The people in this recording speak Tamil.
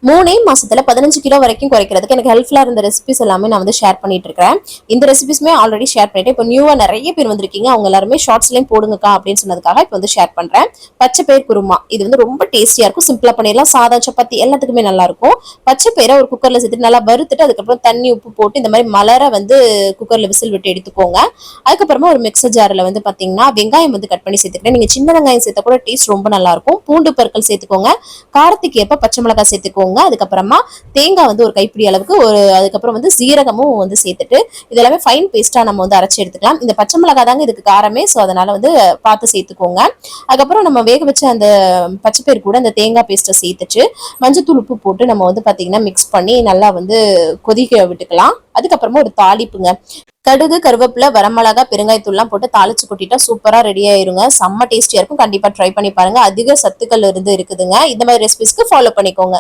3 மாசத்துல 15 கிலோ வரைக்கும் குறைக்கிறதுக்கு எனக்கு ஹெல்ப்ஃபுல்லா இருந்த ரெசிபிஸ் எல்லாமே நான் வந்து ஷேர் பண்ணிட்டு இருக்கேன். இந்த ரெசிபிஸ்மே ஆல்ரெடி ஷேர் பண்ணிட்டேன். இப்போ நியூவா நிறைய பேர் வந்திருக்கீங்க, அவங்க எல்லாருமே ஷார்ட்ஸ்லயும் போடுங்கக்கா அப்படின்னு சொன்னதுக்காக இப்போ வந்து ஷேர் பண்றேன். பச்சை பயிர் குருமா, இது வந்து ரொம்ப டேஸ்டியா இருக்கும். சிம்பிளா பண்ணிடலாம். சாதா சப்பாத்தி எல்லாத்துக்குமே நல்லா இருக்கும். பச்சை பயிரை ஒரு குக்கர்ல சேர்த்துட்டு நல்லா வறுத்துட்டு அதுக்கப்புறம் தண்ணி உப்பு போட்டு இந்த மாதிரி மலர வந்து குக்கர்ல விசில் விட்டு எடுத்துக்கோங்க. அதுக்கப்புறமா ஒரு மிக்சர் ஜார்ல வந்து பாத்தீங்கன்னா வெங்காயம் வந்து கட் பண்ணி சேர்த்துக்கிறேன். நீங்க சின்ன வெங்காயம் சேர்த்தா கூட டேஸ்ட் ரொம்ப நல்லா இருக்கும். பூண்டு பற்கள் சேர்த்துக்கோங்க. காரத்துக்கு ஏற்ப பச்சை மிளகாய் சேர்த்துக்கோங்க. அதுக்கப்புறமா தேங்காய் வந்து ஒரு கைப்பிடி அளவுக்கு அதுக்கப்புறம் வந்து சீரகமும் வந்து சேர்த்துட்டு இதெல்லாமே ஃபைன் பேஸ்டா நம்ம வந்து அரைச்சி எடுத்துக்கலாம். இந்த பச்சை மிளகாய் தாங்க இதுக்கு காரமே, ஸோ அதனால வந்து பார்த்து சேர்த்துக்கோங்க. அதுக்கப்புறம் நம்ம வேக வச்ச அந்த பச்சைப்பயிர் கூட அந்த தேங்காய் பேஸ்ட்டை சேர்த்துட்டு மஞ்சத்தூள் உப்பு போட்டு நம்ம வந்து பாத்தீங்கன்னா மிக்ஸ் பண்ணி நல்லா வந்து கொதிக்க விட்டுக்கலாம். அதுக்கப்புறமா ஒரு தாளிப்புங்க, கடுகு, கருவேப்பிலை, வரமிளகா, பெருங்காயத்தூள்லாம் போட்டு தாளிச்சு கொட்டிட்டா சூப்பரா ரெடி ஆயிருங்க. செம்ம டேஸ்டியா இருக்கும். கண்டிப்பா ட்ரை பண்ணி பாருங்க. அதிக சத்துக்கள் இருக்குதுங்க. இந்த மாதிரி ரெசிபிஸ்க்கு ஃபாலோ பண்ணிக்கோங்க.